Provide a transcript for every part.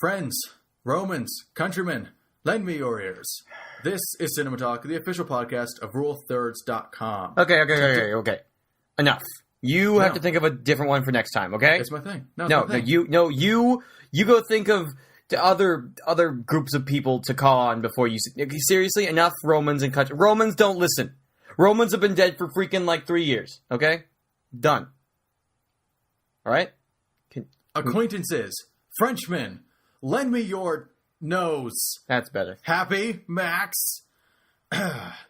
Friends, Romans, countrymen, lend me your ears. This is CinemaTalk, the official podcast of RuleThirds.com. Okay. Enough. You have to think of a different one for next time, okay? It's my thing. You go think of other groups of people to call on before you... Seriously, enough Romans and country... Romans don't listen. Romans have been dead for freaking 3 years, okay? Done. Alright? Acquaintances, Frenchmen, lend me your nose. That's better. Happy, Max?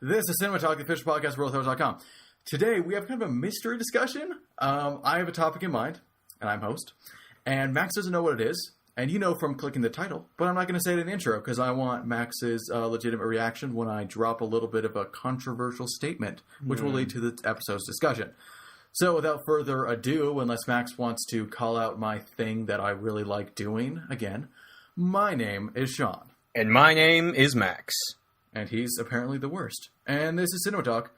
This is CinemaTalk, the official podcast of RuleThirds.com. Today, we have kind of a mystery discussion. I have a topic in mind, and I'm host. And Max doesn't know what it is, and you know from clicking the title. But I'm not going to say it in the intro, because I want Max's legitimate reaction when I drop a little bit of a controversial statement, which will lead to the episode's discussion. So, without further ado, unless Max wants to call out my thing that I really like doing, again, my name is Sean. And my name is Max. And he's apparently the worst. And this is CinemaTalk.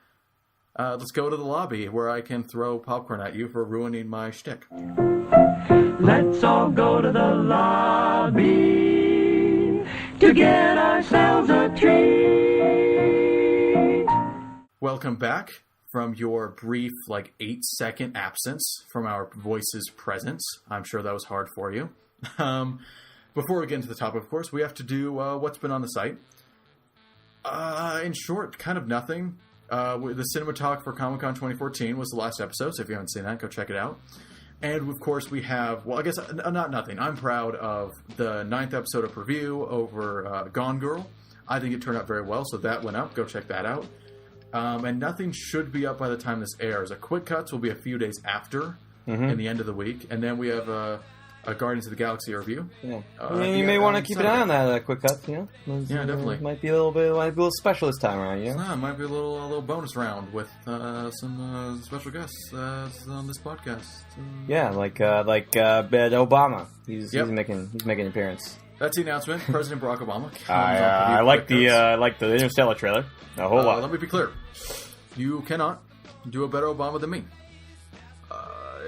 Let's go to the lobby where I can throw popcorn at you for ruining my shtick. Let's all go to the lobby to get ourselves a treat. Welcome back from your brief, 8-second absence from our voices' presence. I'm sure that was hard for you. Before we get into the topic, of course, we have to do what's been on the site. In short, kind of nothing. The Cinema Talk for Comic-Con 2014 was the last episode, so if you haven't seen that, go check it out. And, of course, we have, well, I guess not nothing. I'm proud of the 9th episode of Preview over Gone Girl. I think it turned out very well, so that went up. Go check that out. And nothing should be up by the time this airs. A Quick Cuts will be a few days after, in the end of the week. And then we have a Guardians of the Galaxy review. Yeah. You may want to keep an eye on that Quick Cuts, Yeah, definitely. Might be a little special this time around, It might be a little bonus round with some special guests on this podcast. Yeah, like Obama. He's making an appearance. That's the announcement. President Barack Obama. I like the Interstellar trailer a whole lot. Let me be clear. You cannot do a better Obama than me.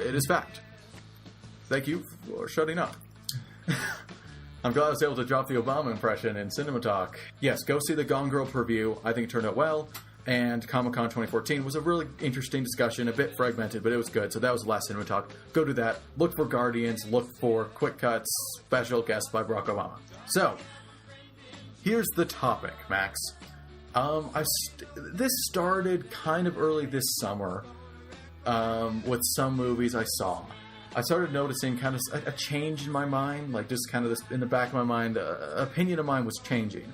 It is fact. Thank you for shutting up. I'm glad I was able to drop the Obama impression in Cinema Talk. Yes, go see the Gone Girl preview. I think it turned out well. And Comic-Con 2014 was a really interesting discussion, a bit fragmented, but it was good. So that was the last Cinema Talk. Go do that. Look for Guardians. Look for Quick Cuts. Special guest by Barack Obama. So, here's the topic, Max. This started kind of early this summer with some movies I saw. I started noticing kind of a change in my mind, just kind of this in the back of my mind, opinion of mine was changing.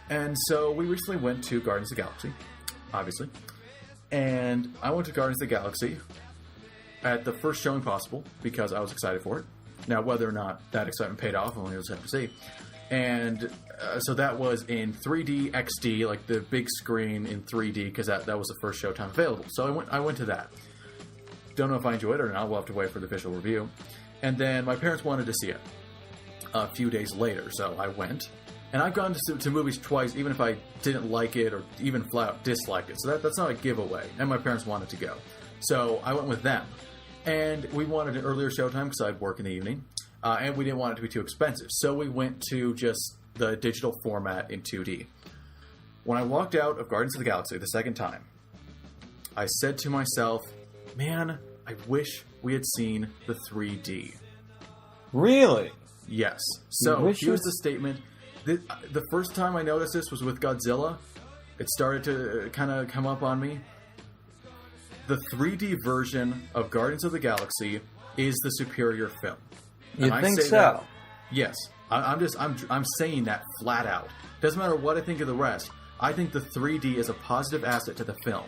And so we recently went to Guardians of the Galaxy, obviously. And I went to Guardians of the Galaxy at the first showing possible because I was excited for it. Now, whether or not that excitement paid off, only we'll have to see. And so that was in 3D XD, the big screen in 3D, because that was the first showtime available. So I went to that. Don't know if I enjoyed it or not. We'll have to wait for the official review. And then my parents wanted to see it a few days later, so I went. And I've gone to movies twice, even if I didn't like it or even flat out disliked it. So that's not a giveaway. And my parents wanted to go. So I went with them. And we wanted an earlier showtime because I'd work in the evening. And we didn't want it to be too expensive. So we went to just the digital format in 2D. When I walked out of Guardians of the Galaxy the second time, I said to myself, man, I wish we had seen the 3D. Really? Yes. So here's the statement. The first time I noticed this was with Godzilla. It started to kind of come up on me. The 3D version of Guardians of the Galaxy is the superior film. You think so? Yes. I'm saying that flat out. Doesn't matter what I think of the rest. I think the 3D is a positive asset to the film.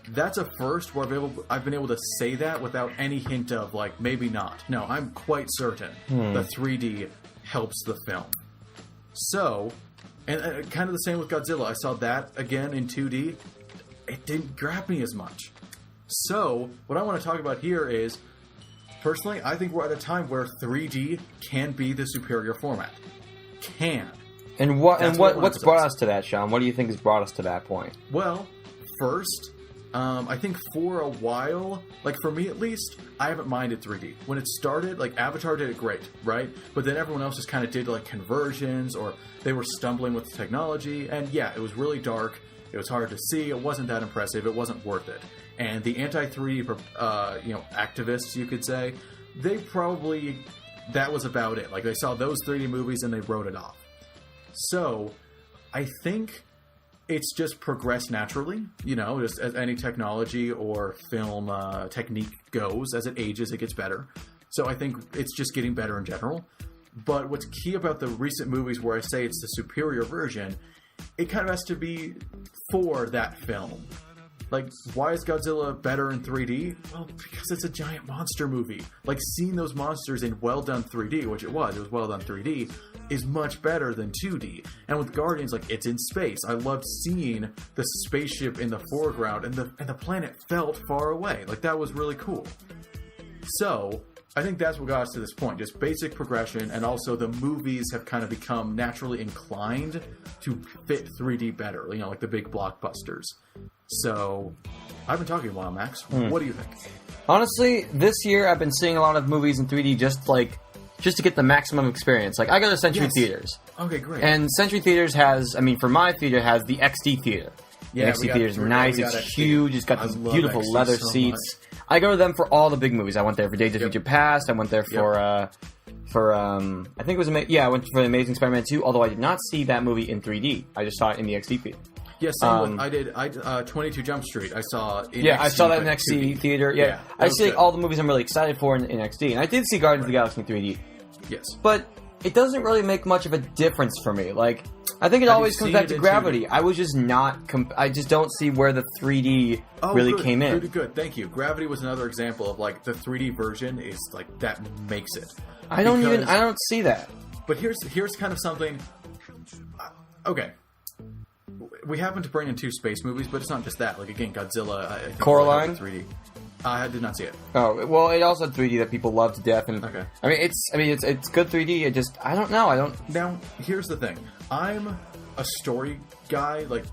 That's a first where I've been able to say that without any hint of, maybe not. No, I'm quite certain the 3D helps the film. So, and kind of the same with Godzilla. I saw that again in 2D. It didn't grab me as much. So, what I want to talk about here is, personally, I think we're at a time where 3D can be the superior format. Can. And what's brought us to that, Sean? What do you think has brought us to that point? Well, first, I think for a while, like for me at least, I haven't minded 3D. When it started, like Avatar did it great, right? But then everyone else just kind of did like conversions, or they were stumbling with the technology. And yeah, it was really dark. It was hard to see. It wasn't that impressive. It wasn't worth it. And the anti-3D, activists, you could say, they probably, that was about it. Like they saw those 3D movies and they wrote it off. So I think it's just progressed naturally, just as any technology or film technique goes. As it ages, it gets better. So I think it's just getting better in general. But what's key about the recent movies where I say it's the superior version, it kind of has to be for that film. Like, why is Godzilla better in 3D? Well, because it's a giant monster movie. Like, seeing those monsters in well-done 3D, which it was well-done 3D, is much better than 2D. And with Guardians, like, it's in space. I loved seeing the spaceship in the foreground, and the planet felt far away. Like, that was really cool. So, I think that's what got us to this point. Just basic progression, and also the movies have kind of become naturally inclined to fit 3D better, like the big blockbusters. So, I've been talking a while, Max. What do you think? Honestly, this year I've been seeing a lot of movies in 3D just to get the maximum experience. Like, I go to Century Theaters. Okay, great. And Century Theaters has, for my theater, has the XD Theater. Yeah, the XD Theater is nice. It's XD. huge. It's got these beautiful XD leather so seats. much. I go to them for all the big movies. I went there for Days of Future Past. I went there for I think it was I went for Amazing Spider-Man 2. Although I did not see that movie in 3D. I just saw it in the XD theater. Yeah, same with, I 22 Jump Street. I saw in XD, I saw that in XD theater. Yeah, I see all the movies I'm really excited for in XD, and I did see Guardians of the Galaxy in 3D. Yes, but it doesn't really make much of a difference for me. Like, I think it always comes back to Gravity. I was just not. I just don't see where the 3D really came in. Good, thank you. Gravity was another example of like the 3D version is like that makes it. I don't see that. But here's kind of something. Okay. We happen to bring in 2 space movies, but it's not just that. Like, again, Godzilla, I think Coraline? 3D. I did not see it. Oh, well, it also had 3D that people love to death. And okay. It's good 3D. I don't know. Now, here's the thing. I'm a story guy. Like,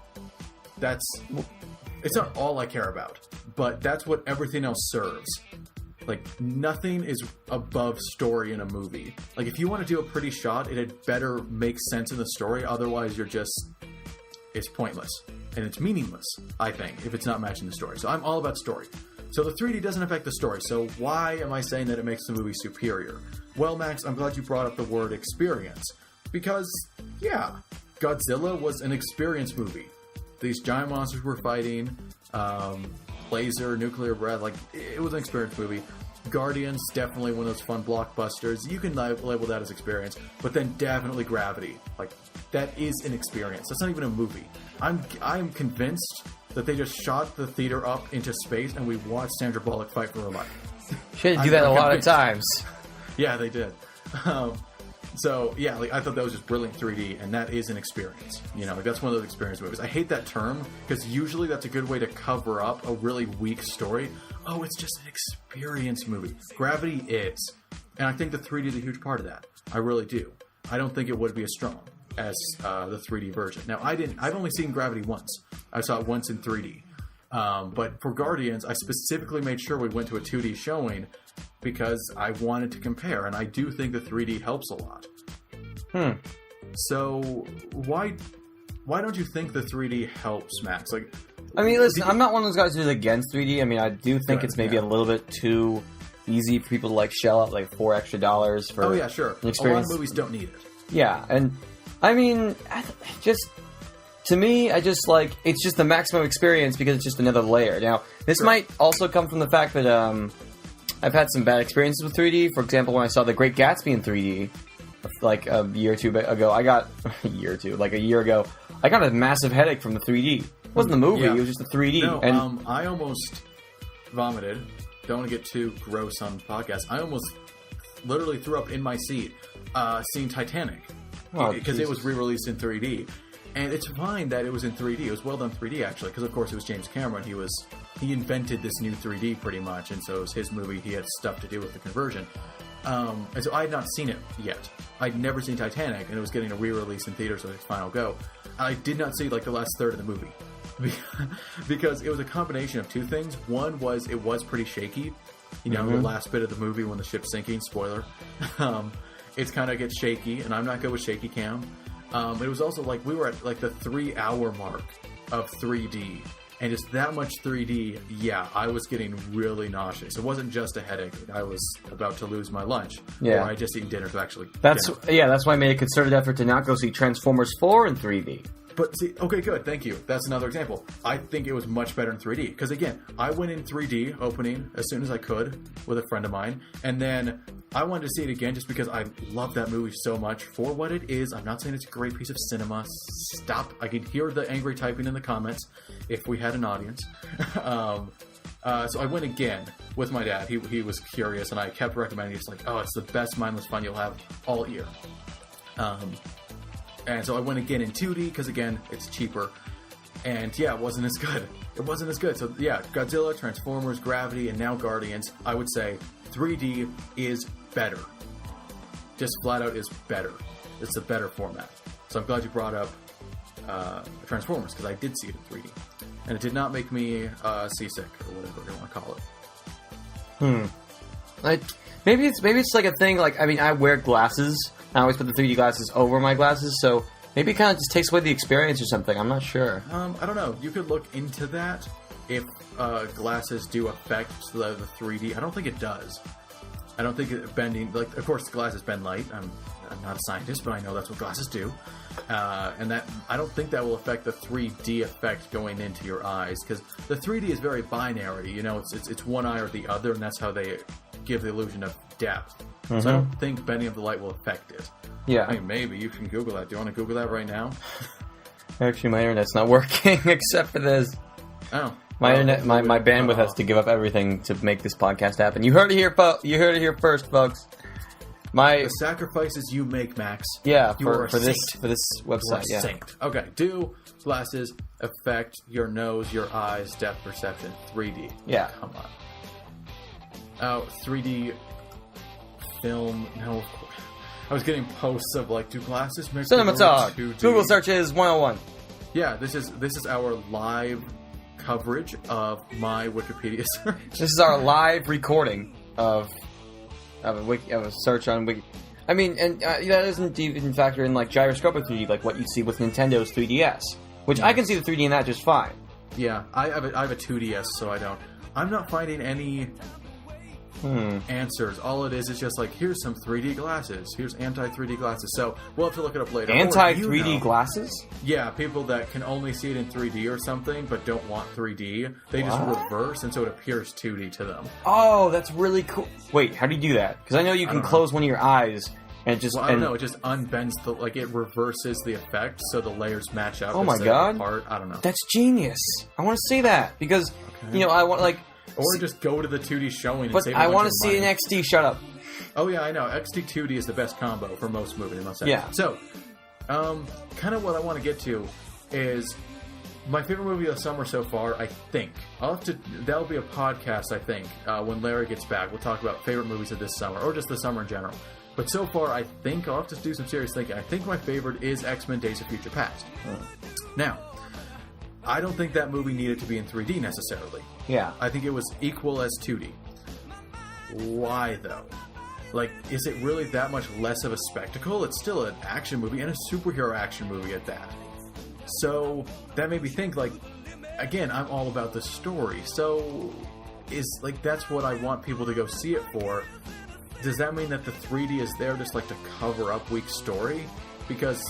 it's not all I care about, but that's what everything else serves. Like, nothing is above story in a movie. Like, if you want to do a pretty shot, it had better make sense in the story. Otherwise, it's pointless. And it's meaningless, I think, if it's not matching the story. So I'm all about story. So the 3D doesn't affect the story. So why am I saying that it makes the movie superior? Well, Max, I'm glad you brought up the word experience. Because, yeah, Godzilla was an experience movie. These giant monsters were fighting, laser, nuclear breath, like, it was an experience movie. Guardians, definitely one of those fun blockbusters. You can label that as experience, but then definitely Gravity. Like, that is an experience. That's not even a movie. I'm convinced that they just shot the theater up into space and we watched Sandra Bullock fight for her life. She had to do that a lot of times. Yeah, they did. So, yeah, like, I thought that was just brilliant 3D, and that is an experience. Like, that's one of those experience movies. I hate that term, because usually that's a good way to cover up a really weak story. Oh, it's just an experience movie. Gravity is. And I think the 3D is a huge part of that. I really do. I don't think it would be as strong as the 3D version. Now, I've only seen Gravity once. I saw it once in 3D. But for Guardians, I specifically made sure we went to a 2D showing because I wanted to compare, and I do think the 3D helps a lot. So why don't you think the 3D helps, Max? Like, listen, I'm not one of those guys who's against 3D. I do think it's maybe a little bit too easy for people to like shell out like $4 extra for an experience. A lot of movies don't need it. Yeah, and to me, it's just the maximum experience because it's just another layer. Now, this might also come from the fact that I've had some bad experiences with 3D. For example, when I saw The Great Gatsby in 3D, like a year or two ago, I got a year ago, I got a massive headache from the 3D. It wasn't the movie; it was just the 3D. No, and I almost vomited. Don't want to get too gross on podcast. I almost literally threw up in my seat seeing Titanic because it was re-released in 3D. And it's fine that it was in 3D. It was well done 3D, actually, because, of course, it was James Cameron. He invented this new 3D, pretty much, and so it was his movie. He had stuff to do with the conversion. And so I had not seen it yet. I'd never seen Titanic, and it was getting a re-release in theaters with its final go. I did not see, like, the last third of the movie. because it was a combination of two things. One was it was pretty shaky. You know, the last bit of the movie when the ship's sinking, spoiler, it's kind of gets shaky, and I'm not good with shaky cam. It was also like we were at like the 3-hour mark of 3D, and just that much 3D, yeah, I was getting really nauseous. It wasn't just a headache. I was about to lose my lunch. Yeah. Or I just eaten dinner to actually... That's why I made a concerted effort to not go see Transformers 4 in 3D. But see, okay, good, thank you. That's another example. I think it was much better in 3D. Because again, I went in 3D opening as soon as I could with a friend of mine. And then I wanted to see it again just because I love that movie so much for what it is. I'm not saying it's a great piece of cinema. Stop. I could hear the angry typing in the comments if we had an audience. So I went again with my dad. He was curious, and I kept recommending. He's like, oh, it's the best mindless fun you'll have all year. And so I went again in 2D because, again, it's cheaper. And, yeah, it wasn't as good. It wasn't as good. So, yeah, Godzilla, Transformers, Gravity, and now Guardians, I would say 3D is better. Just flat out is better. It's a better format. So I'm glad you brought up Transformers because I did see it in 3D. And it did not make me seasick or whatever you want to call it. Like, maybe it's like a thing, like, I mean, I wear glasses. I always put the 3D glasses over my glasses, so maybe it kind of just takes away the experience or something. I'm not sure. I don't know. You could look into that if glasses do affect the 3D. I don't think it does. I don't think bending, like, of course, glasses bend light. I'm not a scientist, but I know that's what glasses do. And that I don't think that will affect the 3D effect going into your eyes, because the 3D is very binary. You know, it's one eye or the other, and that's how they give the illusion of depth. So I don't think bending of the light will affect it. Yeah. I mean, maybe you can Google that. Do you want to Google that right now? Actually, my internet's not working except for this. Oh. My internet, my bandwidth has to give up everything to make this podcast happen. You heard it here, you heard it here first, folks. The sacrifices you make, Max. Yeah, you are for this saint. website. You are saint. Okay. Do glasses affect your nose, your eyes, depth perception? 3D. Yeah. Come on. Oh, 3D film. No. I was getting posts of like, do glasses make CinemaTalk. 2D? Google searches 101. Yeah, this is our live coverage of my Wikipedia search. This is our live recording of a search on Wiki. I mean, and that doesn't even factor in like gyroscopic 3D, like what you see with Nintendo's 3DS, which I can see the 3D in that just fine. Yeah, I have a 2DS, so I'm not finding any answers. All it is just like, here's some 3D glasses. Here's anti-3D glasses. So we'll have to look it up later. Anti-3D glasses? Yeah, people that can only see it in 3D or something, but don't want 3D. They just reverse, and so it appears 2D to them. Oh, that's really cool. Wait, how do you do that? Because I know you can close one of your eyes and it just... Well, I don't know. It just unbends it reverses the effect, so the layers match up. Oh my god. Apart. I don't know. That's genius. I want to see that because, I want like... Or just go to the 2D showing and save But I want to see an XD. Shut up. Oh, yeah, I know. XD 2D is the best combo for most movies, I must say. Yeah. So, kind of what I want to get to is my favorite movie of the summer so far, I think. That'll be a podcast, I think, when Larry gets back. We'll talk about favorite movies of this summer, or just the summer in general. But so far, I think I'll have to do some serious thinking. I think my favorite is X-Men Days of Future Past. Now, I don't think that movie needed to be in 3D necessarily. Yeah. I think it was equal as 2D. Why, though? Like, is it really that much less of a spectacle? It's still an action movie, and a superhero action movie at that. So, that made me think, like, again, I'm all about the story. So, that's what I want people to go see it for. Does that mean that the 3D is there just, like, to cover up weak story? Because,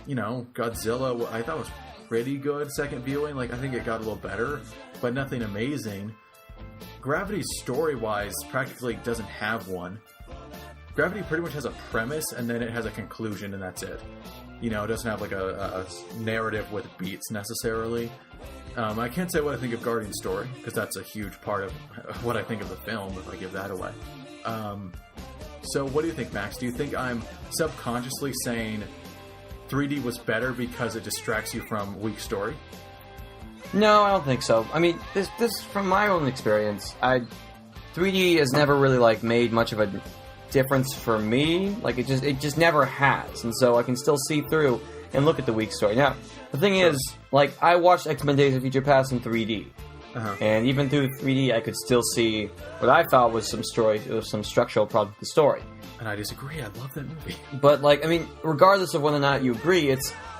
Godzilla, I thought was pretty good second viewing. Like, I think it got a little better, but nothing amazing. Gravity, story-wise, practically doesn't have one. Gravity pretty much has a premise, and then it has a conclusion, and that's it. It doesn't have, like, a narrative with beats, necessarily. I can't say what I think of Guardian's story, because that's a huge part of what I think of the film, if I give that away. So what do you think, Max? Do you think I'm subconsciously saying 3D was better because it distracts you from weak story? No, I don't think so. I mean, this from my own experience, 3D has never really like made much of a difference for me. Like it just never has, and so I can still see through. and look at the weak story. Now, the thing is, like, I watched X-Men Days of Future Past in 3D. And even through 3D, I could still see what I thought was some structural problem with the story. And I disagree. I love that movie. But, like, I mean, regardless of whether or not you agree,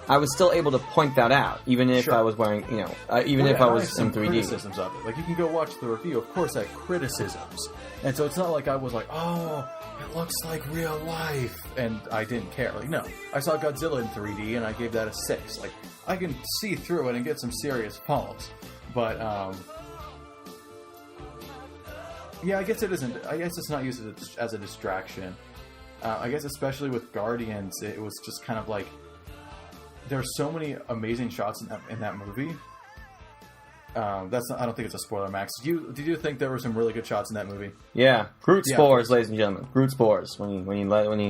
I was still able to point that out, even if I was wearing, if I was in 3D. Criticisms of it. Like, you can go watch the review. Of course, I had criticisms. And so it's not like I was like, oh, it looks like real life. And I didn't care. Like, no. I saw Godzilla in 3D, and I gave that a 6. Like, I can see through it and get some serious pause. But, yeah, I guess it isn't. I guess it's not used as a distraction. I guess especially with Guardians, it was just kind of like there are so many amazing shots in that movie. I don't think it's a spoiler, Max. Did you think there were some really good shots in that movie? Yeah, Groot spores, ladies and gentlemen. Groot spores when he.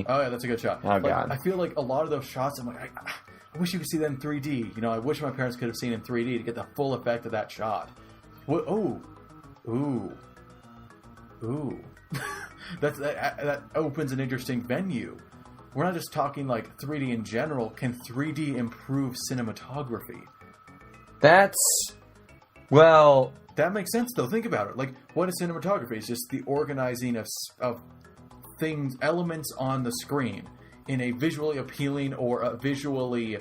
Oh yeah, that's a good shot. Oh god, I feel like a lot of those shots. I'm like, I wish you could see that in 3D. You know, I wish my parents could have seen it in 3D to get the full effect of that shot. What? Ooh. that opens an interesting venue. We're not just talking like 3D in general. Can 3D improve cinematography? That makes sense though. Think about it. Like, what is cinematography? It's just the organizing of things, elements on the screen in a visually appealing or a visually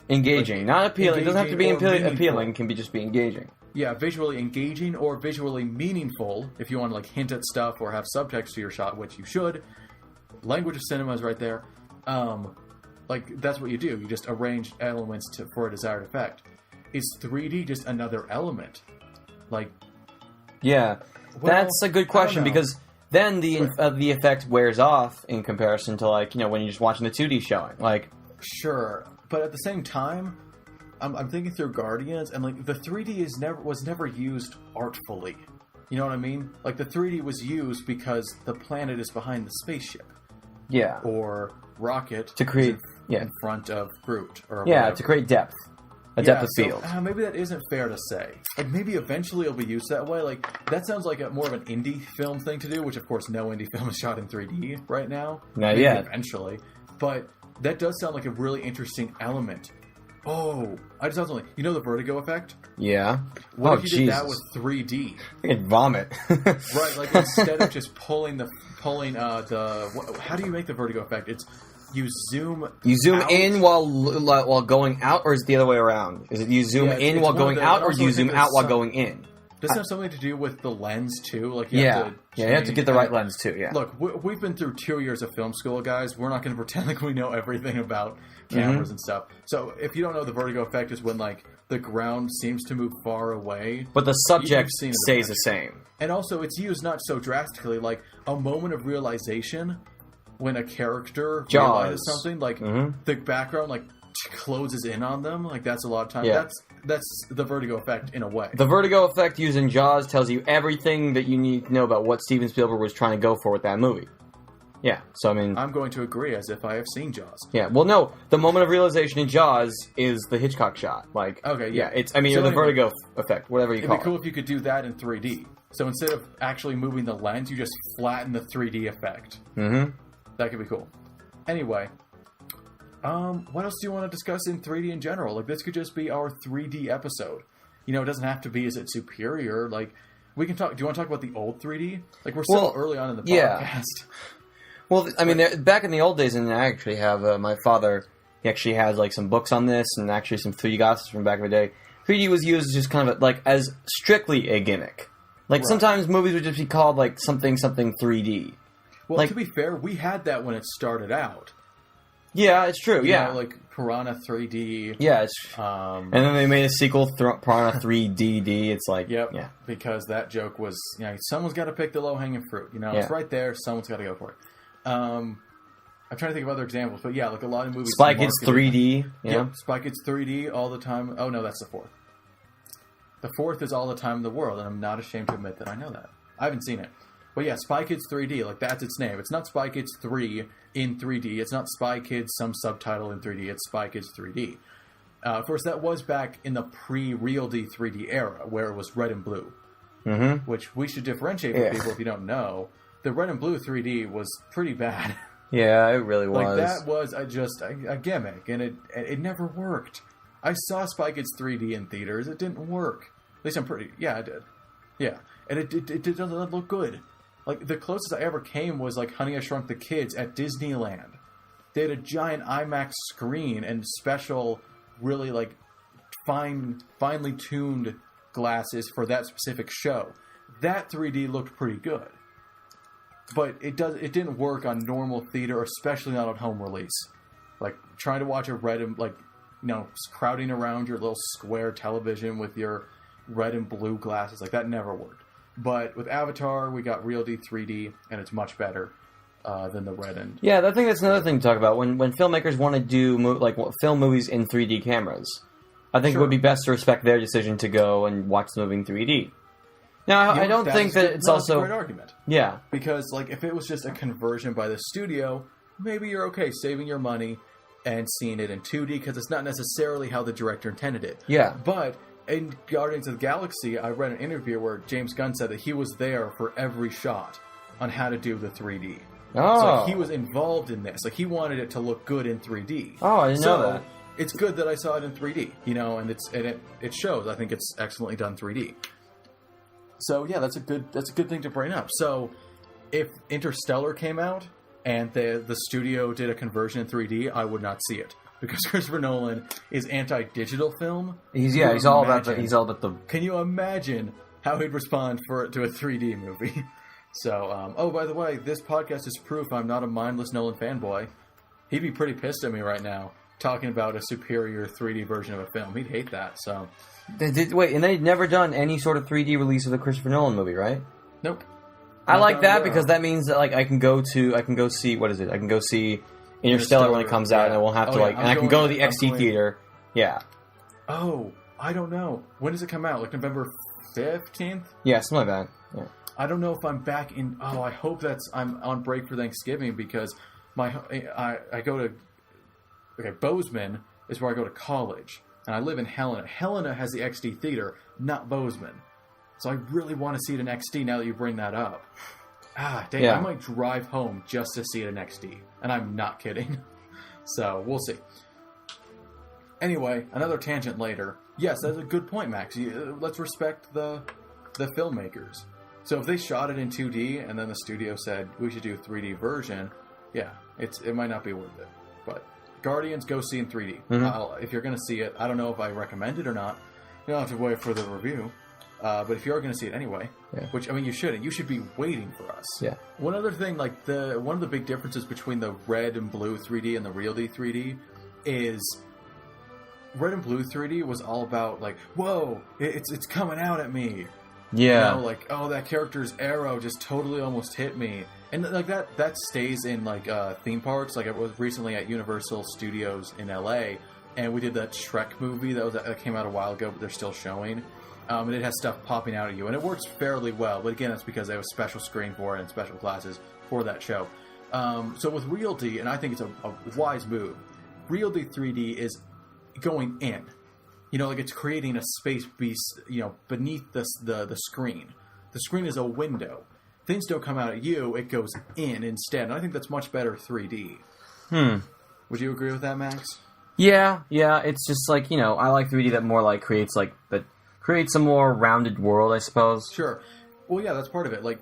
engaging. Not appealing. It doesn't have to be appealing. It can be just be engaging. Yeah, visually engaging or visually meaningful, if you want to like hint at stuff or have subtext to your shot, which you should. Language of cinema is right there. Like, that's what you do. You just arrange elements for a desired effect. Is 3D just another element? Like, yeah, that's a good question because then the effect wears off in comparison to, like, when you're just watching the 2D showing. Like, sure, but at the same time, I'm thinking through Guardians, and like the 3D was never used artfully. You know what I mean? Like, the 3D was used because the planet is behind the spaceship. Yeah. Or rocket to create in front of Groot. Or to create depth. Depth of field. Maybe that isn't fair to say. Like, maybe eventually it'll be used that way. Like, that sounds like more of an indie film thing to do, which of course no indie film is shot in 3D right now. Not yet. Eventually. But that does sound like a really interesting element. Oh, I just thought something. You know the vertigo effect? Yeah. What if you did that with 3D? I could vomit. Right, like instead of just pulling how do you make the vertigo effect? It's you zoom out. In while going out, or is it the other way around? Is it you zoom in while going out, or do you zoom out while going in? Does it have something to do with the lens too? Like, you have to get the right lens too. Yeah. Look, we've been through 2 years of film school, guys. We're not going to pretend like we know everything about cameras and stuff. So if you don't know, the vertigo effect is when like the ground seems to move far away, but the subject stays the same. And also, it's used not so drastically, like a moment of realization when a character realizes something, like the background like closes in on them. Like, that's a lot of time. Yeah. That's the vertigo effect in a way. The vertigo effect used in Jaws tells you everything that you need to know about what Steven Spielberg was trying to go for with that movie. Yeah, so I mean, I'm going to agree as if I have seen Jaws. Yeah, well, no, the moment of realization in Jaws is the Hitchcock shot. Like, okay, yeah, or the vertigo effect, whatever you call it. It'd be cool if you could do that in 3D. So instead of actually moving the lens, you just flatten the 3D effect. Mm-hmm. That could be cool. Anyway, what else do you want to discuss in 3D in general? Like, this could just be our 3D episode. It doesn't have to be, is it superior? Like, we can talk. Do you want to talk about the old 3D? Like, we're so early on in the podcast. Yeah. Well, I mean, back in the old days, and I actually have my father. He actually has like some books on this, and actually some 3D glasses from back in the day. 3D was used just kind of like as strictly a gimmick. Like, sometimes movies would just be called like something 3D. Well, like, to be fair, we had that when it started out. Yeah, it's true. You know, like Piranha 3D. Yeah, it's and then they made a sequel, Piranha 3DD. It's like, yeah, because that joke was, someone's got to pick the low hanging fruit. It's right there. Someone's got to go for it. I'm trying to think of other examples, but yeah, like a lot of movies. Spy Kids 3D. Yeah, Spy Kids 3D all the time. Oh no, that's the fourth. The fourth is All the Time in the World, and I'm not ashamed to admit that I know that. I haven't seen it. But yeah, Spy Kids 3D, like that's its name. It's not Spy Kids 3 in 3D. It's not Spy Kids, some subtitle in 3D. It's Spy Kids 3D. Of course, that was back in the pre-Real D 3D era, where it was red and blue. Mm-hmm. Which we should differentiate for people if you don't know. The red and blue 3D was pretty bad. Yeah, it really was. Like, that was a gimmick, and it never worked. I saw Spy Kids 3D in theaters. It didn't work. At least I'm pretty... Yeah, I did. Yeah. And it doesn't look good. Like, the closest I ever came was, like, Honey, I Shrunk the Kids at Disneyland. They had a giant IMAX screen and special, really, like, finely tuned glasses for that specific show. That 3D looked pretty good. But it didn't work on normal theater, especially not on home release. Like, trying to watch a red and, like, you know, crowding around your little square television with your red and blue glasses, like, that never worked. But with Avatar, we got Realty 3D, and it's much better than the red and... Yeah, I think that's another thing to talk about. When filmmakers want to do, film movies in 3D cameras, I think it would be best to respect their decision to go and watch the movie in 3D. Now, I don't think that it's also... That's a great argument. Yeah. Because, like, if it was just a conversion by the studio, maybe you're okay saving your money and seeing it in 2D, because it's not necessarily how the director intended it. Yeah. But in Guardians of the Galaxy, I read an interview where James Gunn said that he was there for every shot on how to do the 3D. Oh. So, like, he was involved in this. Like, he wanted it to look good in 3D. Oh, I didn't know that. It's good that I saw it in 3D, you know, and it shows. I think it's excellently done 3D. So yeah, that's a good thing to bring up. So if Interstellar came out and the studio did a conversion in 3D, I would not see it, because Christopher Nolan is anti-digital film. He's all about the. Can you imagine how he'd respond to a 3D movie? So, oh, by the way, this podcast is proof I'm not a mindless Nolan fanboy. He'd be pretty pissed at me right now talking about a superior 3D version of a film. He'd hate that. So, wait, and they'd never done any sort of 3D release of the Christopher Nolan movie, right? Nope. I like that because that means that, like, I can go see what is it? I can go see Interstellar when it comes out, and I won't have to and I can go to the XT theater. Yeah. Oh, I don't know. When does it come out? Like November 15th? Yeah, something like that. Yeah. I don't know if I'm back in. Oh, I hope I'm on break for Thanksgiving, because I go to. Okay, Bozeman is where I go to college, and I live in Helena. Helena has the XD theater, not Bozeman. So I really want to see it in XD now that you bring that up. Ah, dang, I might drive home just to see it in XD. And I'm not kidding. So, we'll see. Anyway, another tangent later. Yes, that's a good point, Max. Let's respect the filmmakers. So if they shot it in 2D, and then the studio said, we should do a 3D version, yeah, it might not be worth it. But Guardians, go see in 3D. Mm-hmm. If you're going to see it, I don't know if I recommend it or not. You don't have to wait for the review. But if you are going to see it anyway, which, I mean, you shouldn't. You should be waiting for us. Yeah. One other thing, like, one of the big differences between the red and blue 3D and the Realty 3D is red and blue 3D was all about, like, whoa, it's coming out at me. Yeah. You know, like, oh, that character's arrow just totally almost hit me. And, like, that stays in, like, theme parks. Like, I was recently at Universal Studios in LA, and we did that Shrek movie that came out a while ago, but they're still showing. And it has stuff popping out at you, and it works fairly well. But again, that's because they have a special screen for it and special classes for that show. So with Realty, and I think it's a wise move, Realty 3D is going in. You know, like, it's creating a space beast, you know, beneath the screen. The screen is a window. Things don't come out at you; it goes in instead. And I think that's much better 3D. Would you agree with that, Max? Yeah. It's just like, you know, I like 3D that more like creates a more rounded world, I suppose. Sure. Well, yeah, that's part of it. Like,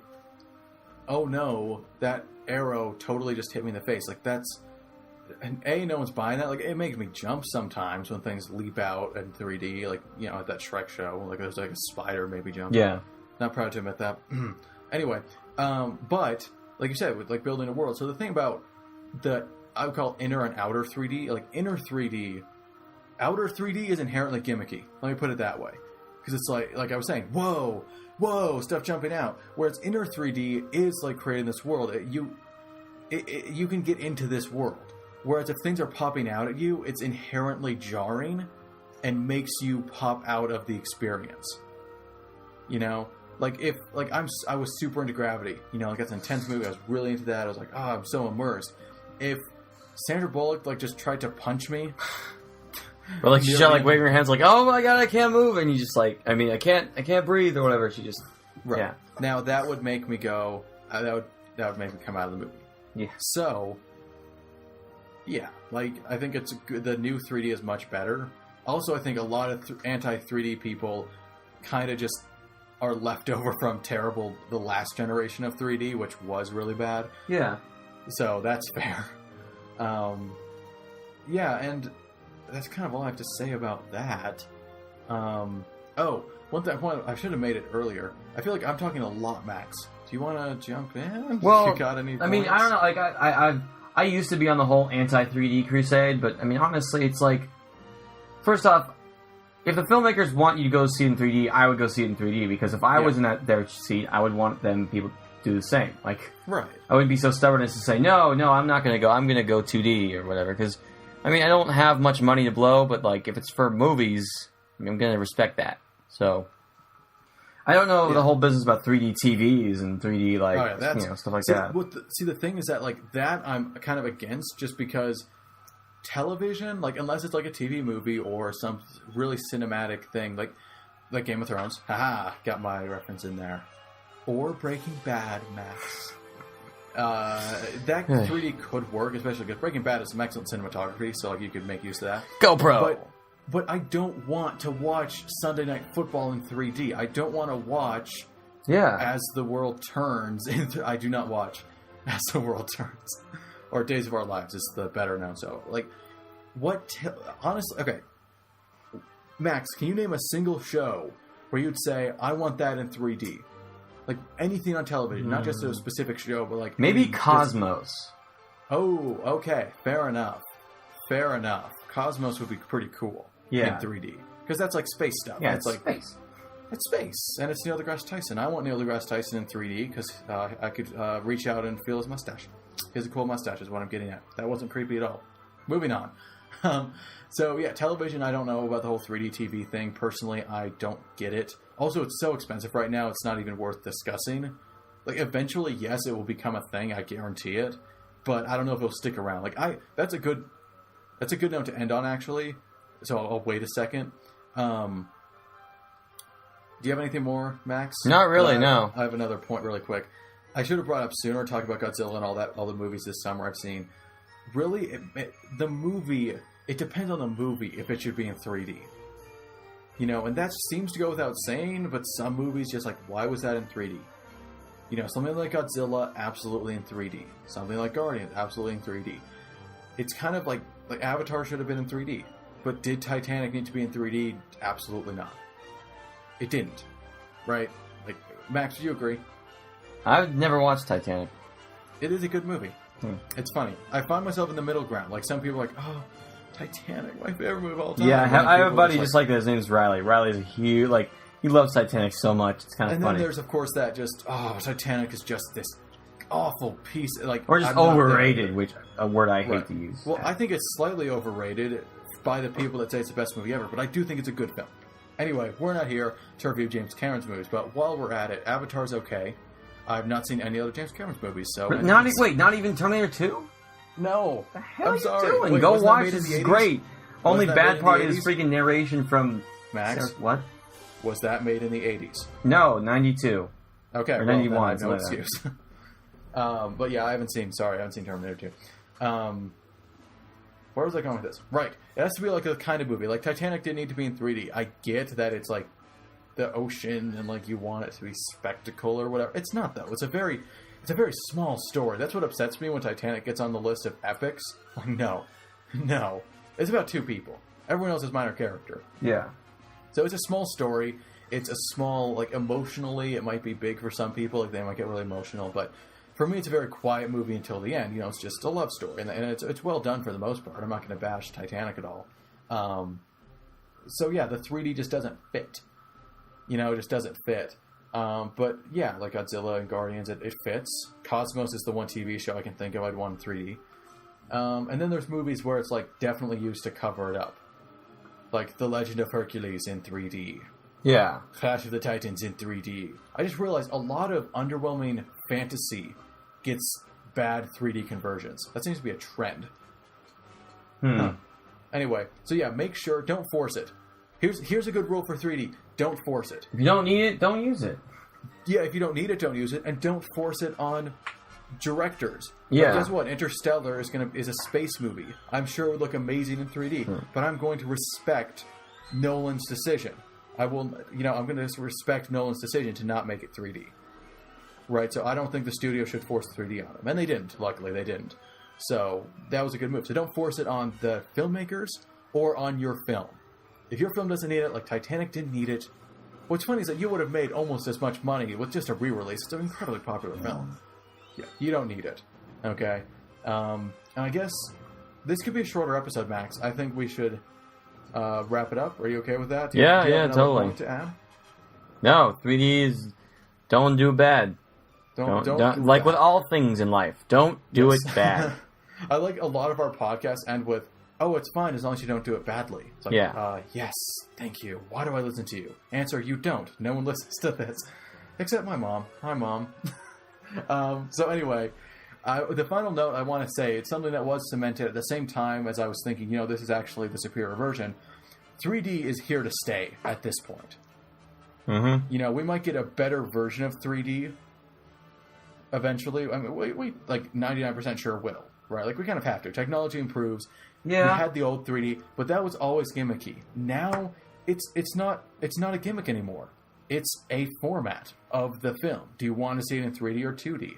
oh no, that arrow totally just hit me in the face. Like, that's... And no one's buying that. Like, it makes me jump sometimes when things leap out in 3D. Like, you know, at that Shrek show. Like, there's like a spider maybe jumping. Yeah. Not proud to admit that. Anyway, but, like you said, with, like, building a world. So the thing about I would call inner and outer 3D, like, inner 3D... Outer 3D is inherently gimmicky. Let me put it that way. Because it's like I was saying, whoa, stuff jumping out. Whereas inner 3D is like creating this world. You can get into this world. Whereas if things are popping out at you, it's inherently jarring and makes you pop out of the experience. You know, like I was super into Gravity. You know, like, that's an intense movie. I was really into that. I was like, oh, I'm so immersed. If Sandra Bullock like just tried to punch me. Or like she's like waving her hands like, oh my god, I can't move, and you just like, I mean, I can't breathe or whatever. She just Yeah. Now that would make me go. That would make me come out of the movie. Yeah. So Yeah, like, I think it's good. The new 3D is much better. Also, I think a lot of anti-3D people kind of just are left over from the last generation of 3D, which was really bad. Yeah. So that's fair. Yeah, and that's kind of all I have to say about that. One thing I should have made it earlier. I feel like I'm talking a lot, Max. Do you want to jump in? Well, you got any points? I mean, I don't know. Like, I used to be on the whole anti-3D crusade, but I mean, honestly, it's like, first off, if the filmmakers want you to go see it in 3D, I would go see it in 3D, because if I was in their seat, I would want people to do the same. Like, right. I wouldn't be so stubborn as to say, no, I'm not going to go. I'm going to go 2D or whatever, because, I mean, I don't have much money to blow, but, like, if it's for movies, I mean, I'm going to respect that. So, I don't know the whole business about 3D TVs and 3D, like, stuff like that. The thing is that, like, that I'm kind of against, just because television, like, unless it's like a TV movie or some really cinematic thing, like Game of Thrones, haha, got my reference in there, or Breaking Bad, Max. That 3D could work, especially because Breaking Bad is some excellent cinematography, so like you could make use of that. GoPro! But I don't want to watch Sunday Night Football in 3D. I don't want to watch As the World Turns. I do not watch As the World Turns. Or Days of Our Lives is the better known. So, like, honestly, okay. Max, can you name a single show where you'd say, I want that in 3D? Like, anything on television, not just a specific show, but like... Maybe Cosmos. Oh, okay. Fair enough. Cosmos would be pretty cool in 3D. Because that's like space stuff. Yeah, it's like space. It's space. And it's Neil deGrasse Tyson. I want Neil deGrasse Tyson in 3D because I could reach out and feel his mustache. He has a cool mustache is what I'm getting at. That wasn't creepy at all. Moving on. So, yeah, television, I don't know about the whole 3D TV thing. Personally, I don't get it. Also, it's so expensive right now, it's not even worth discussing. Like, eventually, yes, it will become a thing. I guarantee it. But I don't know if it'll stick around. Like, that's a good note to end on, actually. So I'll wait a second. Do you have anything more, Max? Not really, no. I have another point really quick. I should have brought up sooner, talk about Godzilla and all the movies this summer I've seen. Really, the movie, it depends on the movie if it should be in 3D. You know, and that seems to go without saying, but some movies just like, why was that in 3D? You know, something like Godzilla, absolutely in 3D. Something like Guardians, absolutely in 3D. It's kind of like Avatar should have been in 3D. But did Titanic need to be in 3D? Absolutely not. It didn't. Right? Like, Max, do you agree? I've never watched Titanic. It is a good movie. It's funny. I find myself in the middle ground. Like, some people are like, oh, Titanic, my favorite movie of all time. Yeah, I have a buddy just like that. His name is Riley. Riley's a huge, like, he loves Titanic so much. It's kind of funny. And then there's, of course, that just, Titanic is just this awful piece. Like, or just overrated, which a word I hate to use. Well, I think it's slightly overrated by the people that say it's the best movie ever, but I do think it's a good film. Anyway, we're not here to review James Cameron's movies, but while we're at it, Avatar's okay. I've not seen any other James Cameron's movies, so... But not even Terminator 2? No. The hell I'm are sorry. you doing? Wait, go watch this. It's great. Only bad part is freaking narration from... Max? What? Was that made in the 80s? No, 92. Okay, or 91. I have no excuse. But yeah, I haven't seen Terminator 2. Where was I going with this? Right. It has to be like a kind of movie. Like, Titanic didn't need to be in 3D. I get that it's like the ocean and like you want it to be spectacle or whatever. It's not, though. It's a very small story. That's what upsets me when Titanic gets on the list of epics. Like, no. It's about two people. Everyone else is minor character. Yeah. So it's a small story. It's a small, like, emotionally, it might be big for some people. Like, they might get really emotional, but for me, it's a very quiet movie until the end. You know, it's just a love story, and it's well done for the most part. I'm not going to bash Titanic at all. So yeah, the 3D just doesn't fit. You know, it just doesn't fit. But yeah, like Godzilla and Guardians, it fits. Cosmos is the one TV show I can think of I'd want in 3D. And then there's movies where it's like definitely used to cover it up, like The Legend of Hercules in 3D. Yeah. Clash of the Titans in 3D. I just realized a lot of underwhelming fantasy gets bad 3D conversions. That seems to be a trend. Anyway, so yeah, make sure, don't force it. Here's a good rule for 3D. Don't force it. If you don't need it, don't use it. Yeah, if you don't need it, don't use it. And don't force it on directors. Yeah. But guess what? Interstellar is a space movie. I'm sure it would look amazing in 3D, but I'm going to respect Nolan's decision. I'm going to respect Nolan's decision to not make it 3D. Right? So I don't think the studio should force 3D on them. And they didn't. Luckily, they didn't. So that was a good move. So don't force it on the filmmakers or on your film. If your film doesn't need it, like Titanic didn't need it, what's funny is that you would have made almost as much money with just a re-release. It's an incredibly popular film. Yeah, you don't need it. Okay? And I guess this could be a shorter episode, Max. I think we should wrap it up. Are you okay with that? Do you have another totally. point to add? No, 3D is... Don't do bad. Don't like with all things in life. Don't do it bad. I like a lot of our podcasts end with, "Oh, it's fine as long as you don't do it badly." It's like, yes, thank you. Why do I listen to you? Answer, you don't. No one listens to this. Except my mom. Hi, Mom. So anyway, the final note I want to say, it's something that was cemented at the same time as I was thinking, this is actually the superior version. 3D is here to stay at this point. Mm-hmm. We might get a better version of 3D eventually. I mean, we like 99% sure will, right? Like we kind of have to. Technology improves. Yeah. We had the old 3D, but that was always gimmicky. Now it's not a gimmick anymore. It's a format of the film. Do you want to see it in 3D or 2D?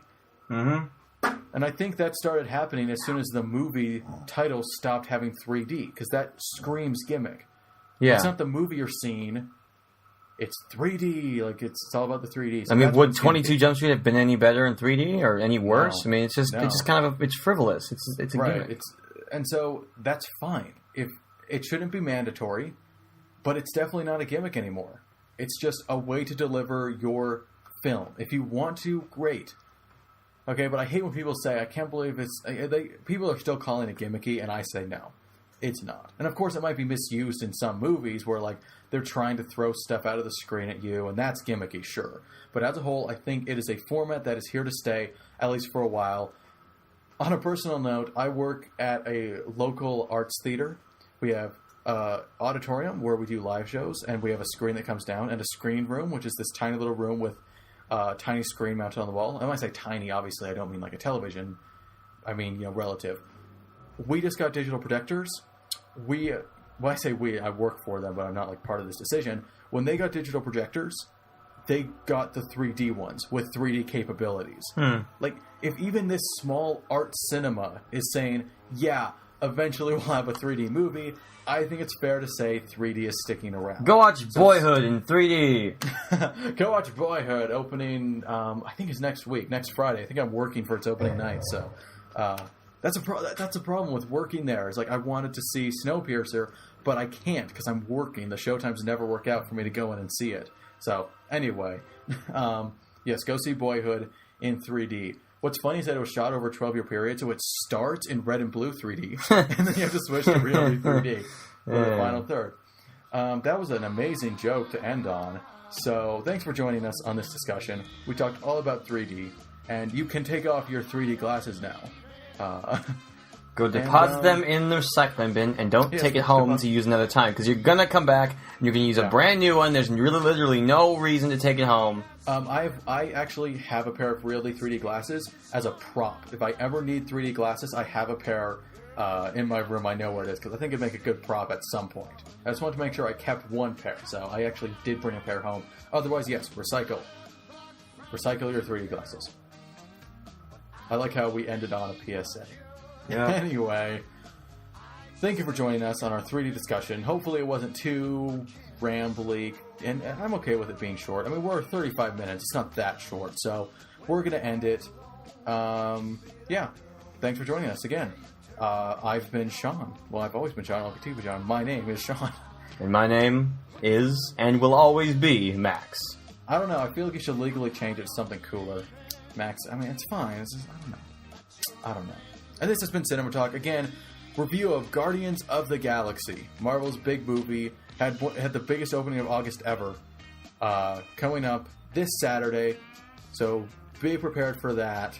Mm-hmm. And I think that started happening as soon as the movie titles stopped having 3D, because that screams gimmick. Yeah. It's not the movie you're seeing. It's 3D. Like, it's all about the 3D. So I mean, would 22 Jump Street have been any better in 3D or any worse? No. I mean, it's just kind of it's frivolous. It's a right. gimmick. And so that's fine. If it shouldn't be mandatory, but it's definitely not a gimmick anymore. It's just a way to deliver your film. If you want to, great. Okay, but I hate when people say, I can't believe people are still calling it gimmicky, and I say no. It's not. And of course it might be misused in some movies where like they're trying to throw stuff out of the screen at you, and that's gimmicky, sure. But as a whole, I think it is a format that is here to stay, at least for a while. On a personal note, I work at a local arts theater. We have auditorium where we do live shows, and we have a screen that comes down, and a screen room, which is this tiny little room with a tiny screen mounted on the wall. And when I say tiny, obviously I don't mean like a television. I mean, relative. We just got digital projectors. When I say we, I work for them, but I'm not like part of this decision. When they got digital projectors, they got the 3D ones with 3D capabilities. Like, if even this small art cinema is saying, yeah, eventually we'll have a 3D movie, I think it's fair to say 3D is sticking around. Go watch Boyhood in 3D. Go watch Boyhood opening, I think it's next week, next Friday. I think I'm working for its opening night, so... That's a problem with working there. It's like I wanted to see Snowpiercer, but I can't because I'm working. The showtimes never work out for me to go in and see it. So anyway, yes, go see Boyhood in 3D. What's funny is that it was shot over a 12-year period, so it starts in red and blue 3D, and then you have to switch to really 3D for the final third. That was an amazing joke to end on. So thanks for joining us on this discussion. We talked all about 3D, and you can take off your 3D glasses now. Go deposit them in the recycling bin and don't take it home to use another time, because you're gonna come back and you're gonna use a brand new one. There's really literally no reason to take it home. I actually have a pair of really 3D glasses as a prop. If I ever need 3D glasses, I have a pair in my room. I know where it is because I think it'd make a good prop at some point. I just wanted to make sure I kept one pair, so I actually did bring a pair home. Otherwise, yes, recycle your 3D glasses. I like how we ended on a PSA. Yeah. Anyway, thank you for joining us on our 3D discussion. Hopefully it wasn't too rambly, and I'm okay with it being short. I mean, we're 35 minutes. It's not that short, so we're going to end it. Yeah, thanks for joining us again. I've been Sean. Well, I've always been Sean. I'll continue to be Sean. My name is Sean. And my name is, and will always be, Max. I don't know. I feel like you should legally change it to something cooler. Max, I mean, it's fine. I don't know. And this has been CinemaTalk. Again, review of Guardians of the Galaxy. Marvel's big movie. Had the biggest opening of August ever. Coming up this Saturday. So be prepared for that.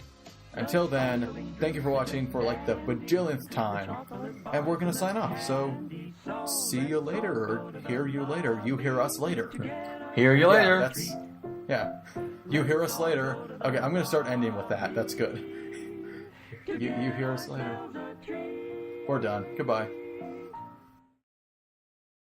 Until then, thank you for watching for like the bajillionth time. And we're going to sign off. So see you later. Or hear you later. You hear us later. Hear you later. Yeah. You hear us later. Okay, I'm going to start ending with that. That's good. You hear us later. We're done. Goodbye.